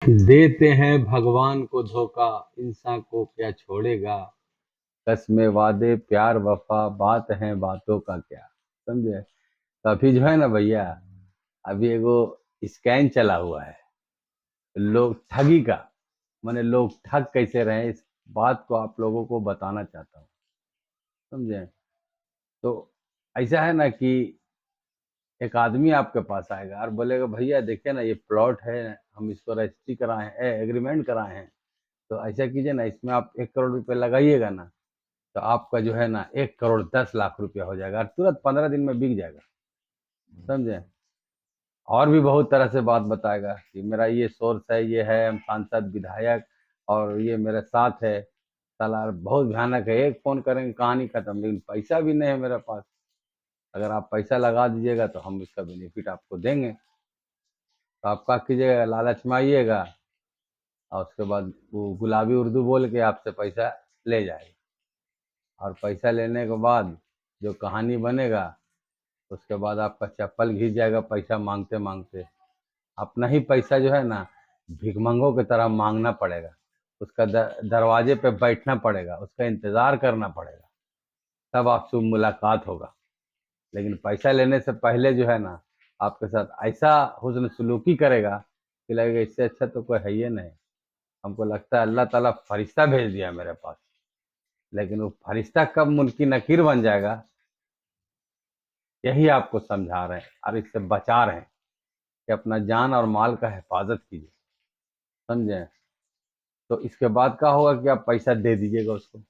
देते हैं भगवान को धोखा, इंसान को क्या छोड़ेगा। कसमें वादे प्यार वफा, बात है बातों का क्या। समझे। तो अभी जो है ना भैया, अभी एगो स्कैम चला हुआ है, लोग ठगी का। माने लोग ठग कैसे रहे, इस बात को आप लोगों को बताना चाहता हूँ। समझे। तो ऐसा है ना कि एक आदमी आपके पास आएगा और बोलेगा भैया देखिए ना, ये प्लॉट है, हम इसको रजिस्ट्री कराए हैं, एग्रीमेंट कराए हैं। तो ऐसा कीजिए ना, इसमें आप 1 करोड़ रुपए लगाइएगा ना, तो आपका जो है ना 1 करोड़ 10 लाख रुपया हो जाएगा और तुरंत 15 दिन में बिक जाएगा। समझे। और भी बहुत तरह से बात बताएगा कि मेरा ये सोर्स है, ये है, हम सांसद विधायक और ये मेरे साथ है। साला बहुत भयानक है, एक फोन करेंगे कहानी खत्म, लेकिन पैसा भी नहीं है मेरे पास। अगर आप पैसा लगा दीजिएगा तो हम इसका बेनिफिट आपको देंगे। तो आप क्या कीजिएगा, लालच में आइएगा और उसके बाद वो गुलाबी उर्दू बोल के आपसे पैसा ले जाएगा। और पैसा लेने के बाद जो कहानी बनेगा, उसके बाद आपका चप्पल घिस जाएगा पैसा मांगते मांगते। अपना ही पैसा जो है ना, भिखमंगों की तरह मांगना पड़ेगा। उसका दरवाजे पे बैठना पड़ेगा, उसका इंतजार करना पड़ेगा, तब आपसे मुलाकात होगा। लेकिन पैसा लेने से पहले जो है ना, आपके साथ ऐसा हुस्न सलूकी करेगा कि लगेगा इससे अच्छा तो कोई है ही नहीं। हमको लगता है अल्लाह ताला फरिश्ता भेज दिया मेरे पास। लेकिन वो फरिश्ता कब मुल्की नकीर बन जाएगा, यही आपको समझा रहे हैं और इससे बचा रहे हैं कि अपना जान और माल का हिफाजत कीजिए। समझे। तो इसके बाद क्या होगा कि आप पैसा दे दीजिएगा उसको,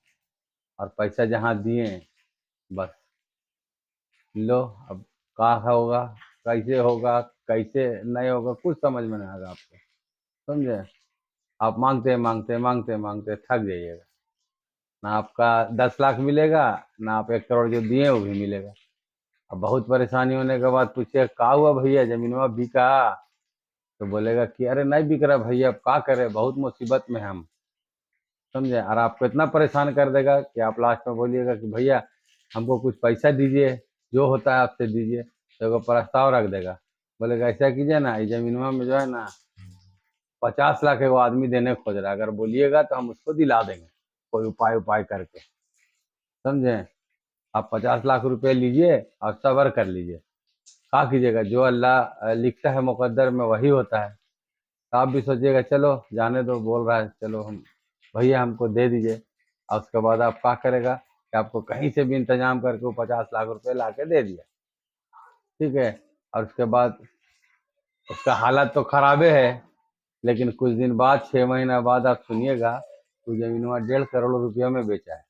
और पैसा जहाँ दिए, बस लो। अब क्या होगा, कैसे होगा, कैसे नहीं होगा, कुछ समझ में नहीं आएगा आपको। समझे। आप मांगते मांगते मांगते मांगते थक जाइएगा। ना आपका 10 लाख मिलेगा, ना आप 1 करोड़ जो दिए वो भी मिलेगा। अब बहुत परेशानी होने के बाद पूछिए का हुआ भैया, जमीनवा बिका। तो बोलेगा कि अरे नहीं बिक रहा भैया, अब क्या करे, बहुत मुसीबत में हैं हम। समझे। और आपको इतना परेशान कर देगा कि आप लास्ट में बोलिएगा कि भैया हमको कुछ पैसा दीजिए, जो होता है आपसे दीजिए। तो एगो प्रस्ताव रख देगा, बोलेगा ऐसा कीजिए ना, इस जमीनवा में जो है ना 50 लाख एगो आदमी देने खोज रहा है, अगर बोलिएगा तो हम उसको दिला देंगे कोई उपाय उपाय करके। समझे। आप 50 लाख रुपए लीजिए और सब्र कर लीजिए। क्या कीजिएगा, जो अल्लाह लिखता है मुकद्दर में वही होता है। तो आप भी सोचिएगा चलो जाने दो, बोल रहा है चलो हम, भैया हमको दे दीजिए। और उसके बाद आप क्या करेगा कि आपको कहीं से भी इंतजाम करके वो 50 लाख रुपए ला के दे दिया। ठीक है। और उसके बाद उसका हालत तो खराबे है, लेकिन कुछ दिन बाद 6 महीना बाद आप सुनिएगा वो जमीन वहाँ 1.5 करोड़ रुपया में बेचा है।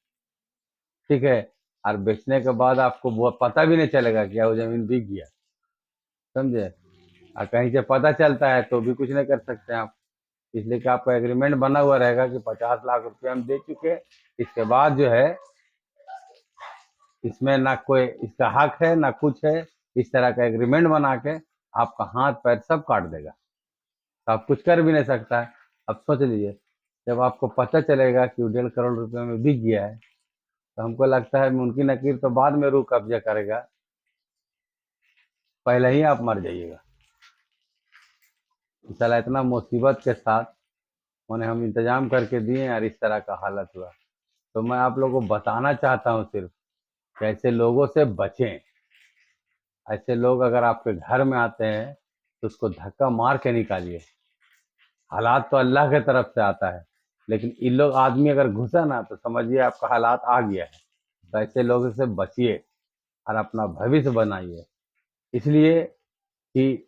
ठीक है। और बेचने के बाद आपको वो पता भी नहीं चलेगा कि वो जमीन बिक गया। समझे। और कहीं से पता चलता है तो भी कुछ नहीं कर सकते आप। इसलिए कि आपका एग्रीमेंट बना हुआ रहेगा कि 50 लाख रुपए हम दे चुके। इसके बाद जो है इसमें ना कोई इसका हक है ना कुछ है। इस तरह का एग्रीमेंट बना के आपका हाथ पैर सब काट देगा, तो आप कुछ कर भी नहीं सकता है। अब सोच लीजिए, जब आपको पता चलेगा कि वो 1.5 करोड़ रुपए में बिक गया है, तो हमको लगता है मुमकिन नकीर तो बाद में रू कब्जा करेगा, पहले ही आप मर जाइएगा। साला इतना मुसीबत के साथ उन्हें हम इंतजाम करके दिए और इस तरह का हालत हुआ। तो मैं आप लोगों को बताना चाहता हूँ सिर्फ कि ऐसे लोगों से बचें। ऐसे लोग अगर आपके घर में आते हैं तो उसको धक्का मार के निकालिए। हालात तो अल्लाह के तरफ से आता है, लेकिन इन लोग आदमी अगर घुसा ना तो समझिए आपका हालात आ गया है। तो ऐसे लोगों से बचिए और अपना भविष्य बनाइए। इसलिए कि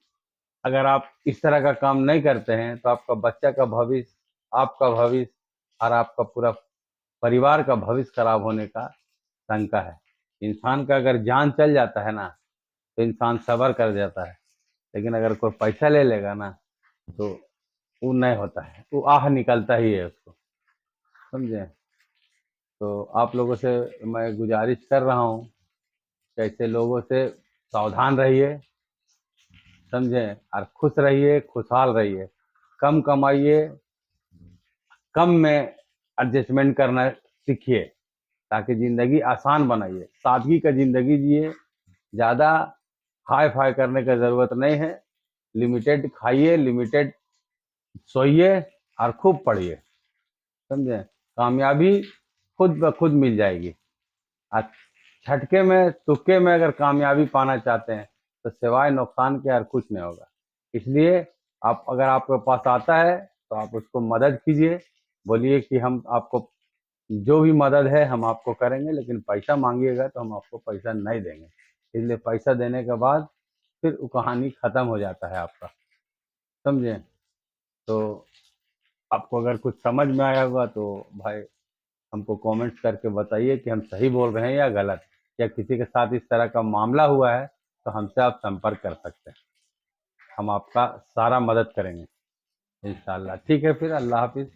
अगर आप इस तरह का काम नहीं करते हैं तो आपका बच्चा का भविष्य, आपका भविष्य और आपका पूरा परिवार का भविष्य खराब होने का शंका है। इंसान का अगर जान चल जाता है ना, तो इंसान सब्र कर जाता है। लेकिन अगर कोई पैसा ले लेगा ना, तो वो नहीं होता है, वो आह निकलता ही है उसको। समझे। तो आप लोगों से मैं गुजारिश कर रहा हूँ कि ऐसे लोगों से सावधान रहिए। समझे। और खुश रहिए, खुशहाल रहिए। कम कमाइए, कम में एडजस्टमेंट करना सीखिए, ताकि ज़िंदगी आसान बनाइए, सादगी का ज़िंदगी जिए। ज़्यादा हाई फाई करने की ज़रूरत नहीं है। लिमिटेड खाइए, लिमिटेड सोइए और खूब पढ़िए, समझे। कामयाबी खुद ब खुद मिल जाएगी। और झटके में तुक्के में अगर कामयाबी पाना चाहते हैं तो सिवाय नुकसान के और कुछ नहीं होगा। इसलिए आप, अगर आपके पास आता है तो आप उसको मदद कीजिए, बोलिए कि हम आपको जो भी मदद है हम आपको करेंगे, लेकिन पैसा मांगिएगा तो हम आपको पैसा नहीं देंगे। इसलिए पैसा देने के बाद फिर वो कहानी खत्म हो जाता है आपका, समझे। तो आपको अगर कुछ समझ में आया होगा तो भाई हमको कमेंट्स करके बताइए कि हम सही बोल रहे हैं या गलत, या किसी के साथ इस तरह का मामला हुआ है तो हमसे आप संपर्क कर सकते हैं। हम आपका सारा मदद करेंगे इंशाल्लाह। ठीक है, फिर अल्लाह हाफिज़।